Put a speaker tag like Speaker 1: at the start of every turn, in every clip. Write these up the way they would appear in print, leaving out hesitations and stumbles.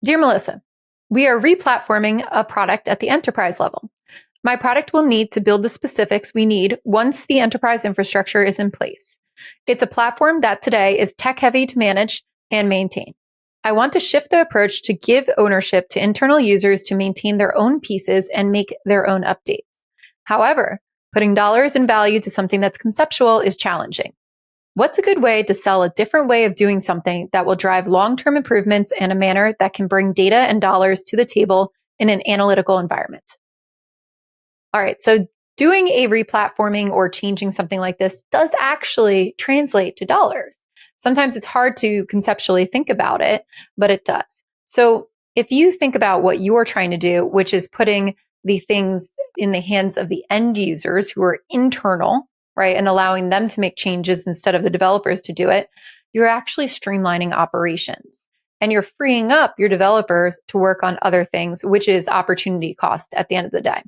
Speaker 1: Dear Melissa, we are replatforming a product at the enterprise level. My product will need to build the specifics we need once the enterprise infrastructure is in place. It's a platform that today is tech heavy to manage and maintain. I want to shift the approach to give ownership to internal users to maintain their own pieces and make their own updates. However, putting dollars and value to something that's conceptual is challenging. What's a good way to sell a different way of doing something that will drive long-term improvements in a manner that can bring data and dollars to the table in an analytical environment? All right, so doing a replatforming or changing something like this does actually translate to dollars. Sometimes it's hard to conceptually think about it, but it does. So if you think about what you're trying to do, which is putting the things in the hands of the end users who are internal, right, and allowing them to make changes instead of the developers to do it, you're actually streamlining operations and you're freeing up your developers to work on other things, which is opportunity cost at the end of the day.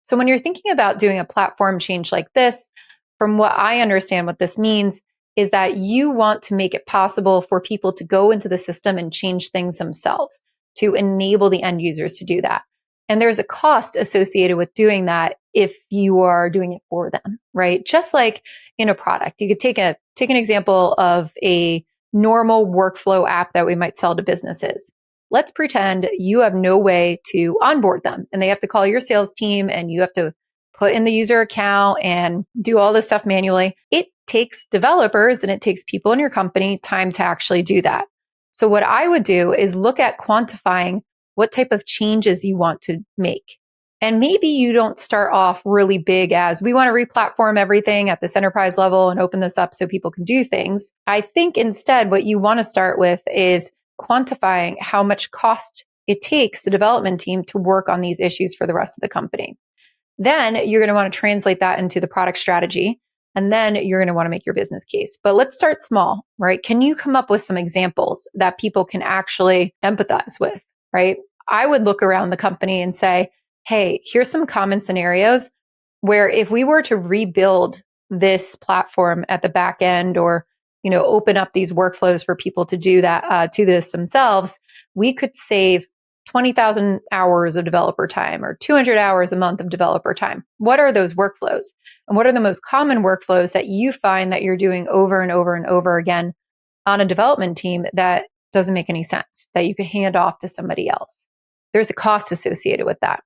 Speaker 1: So when you're thinking about doing a platform change like this, from what I understand, what this means is that you want to make it possible for people to go into the system and change things themselves to enable the end users to do that. And there's a cost associated with doing that if you are doing it for them, right? Just like in a product, you could take an example of a normal workflow app that we might sell to businesses. Let's pretend you have no way to onboard them and they have to call your sales team and you have to put in the user account and do all this stuff manually. It takes developers and it takes people in your company time to actually do that. So what I would do is look at quantifying what type of changes you want to make. And maybe you don't start off really big as we want to replatform everything at this enterprise level and open this up so people can do things. I think instead what you want to start with is quantifying how much cost it takes the development team to work on these issues for the rest of the company. Then you're going to want to translate that into the product strategy. And then you're going to want to make your business case. But let's start small, right? Can you come up with some examples that people can actually empathize with, right? I would look around the company and say, hey, here's some common scenarios where if we were to rebuild this platform at the back end or open up these workflows for people to do that, to this themselves, we could save 20,000 hours of developer time or 200 hours a month of developer time. What are those workflows? And what are the most common workflows that you find that you're doing over and over and over again on a development team that doesn't make any sense, that you could hand off to somebody else? There's a cost associated with that.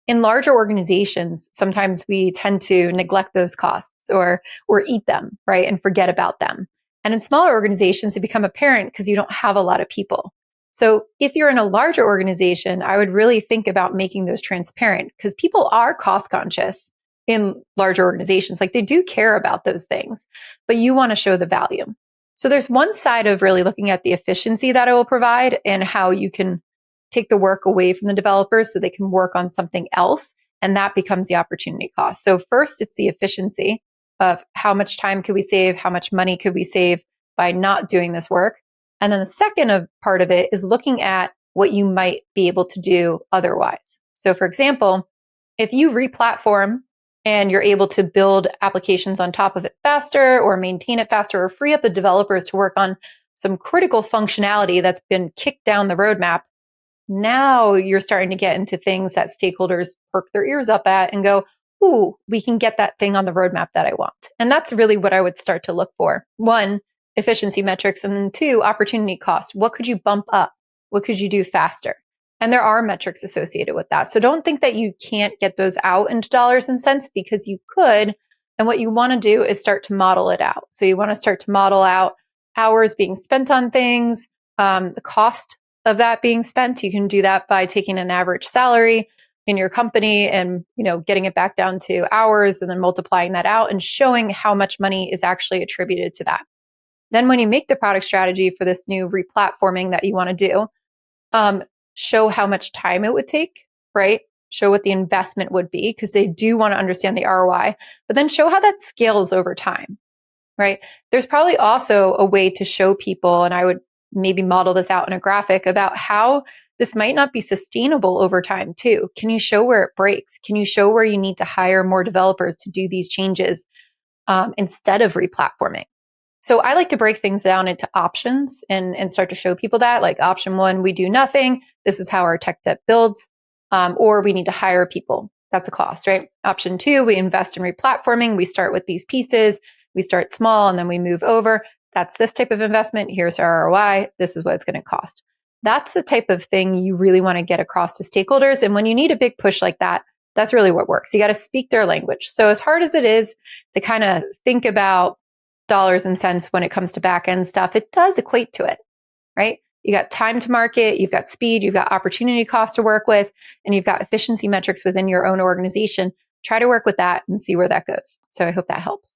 Speaker 1: In larger organizations, sometimes we tend to neglect those costs or eat them, right, and forget about them. And in smaller organizations, they become apparent because you don't have a lot of people. So if you're in a larger organization, I would really think about making those transparent because people are cost conscious in larger organizations. Like they do care about those things, but you want to show the value. So there's one side of really looking at the efficiency that it will provide and how you can take the work away from the developers so they can work on something else. And that becomes the opportunity cost. So first, it's the efficiency of how much time could we save? How much money could we save by not doing this work? And then the second part of it is looking at what you might be able to do otherwise. So for example, if you replatform and you're able to build applications on top of it faster or maintain it faster or free up the developers to work on some critical functionality that's been kicked down the roadmap, now you're starting to get into things that stakeholders perk their ears up at and go, ooh, we can get that thing on the roadmap that I want. And that's really what I would start to look for. One, efficiency metrics, and then two, opportunity cost. What could you bump up? What could you do faster? And there are metrics associated with that. So don't think that you can't get those out into dollars and cents because you could. And what you want to do is start to model it out. So you want to start to model out hours being spent on things, the cost of that being spent. You can do that by taking an average salary in your company and getting it back down to hours and then multiplying that out and showing how much money is actually attributed to that. Then when you make the product strategy for this new replatforming that you want to do, show how much time it would take, right? Show what the investment would be because they do want to understand the ROI, but then show how that scales over time, right? There's probably also a way to show people, and I would maybe model this out in a graphic about how this might not be sustainable over time too. Can you show where it breaks? Can you show where you need to hire more developers to do these changes instead of replatforming? So I like to break things down into options and start to show people that, like option one, we do nothing. This is how our tech debt builds. Or we need to hire people. That's a cost, right? Option two, we invest in replatforming. We start with these pieces. We start small and then we move over. That's this type of investment. Here's our ROI. This is what it's going to cost. That's the type of thing you really want to get across to stakeholders. And when you need a big push like that, that's really what works. You got to speak their language. So as hard as it is to kind of think about dollars and cents when it comes to back end stuff, it does equate to it, right? You got time to market, you've got speed, you've got opportunity cost to work with, and you've got efficiency metrics within your own organization. Try to work with that and see where that goes. So I hope that helps.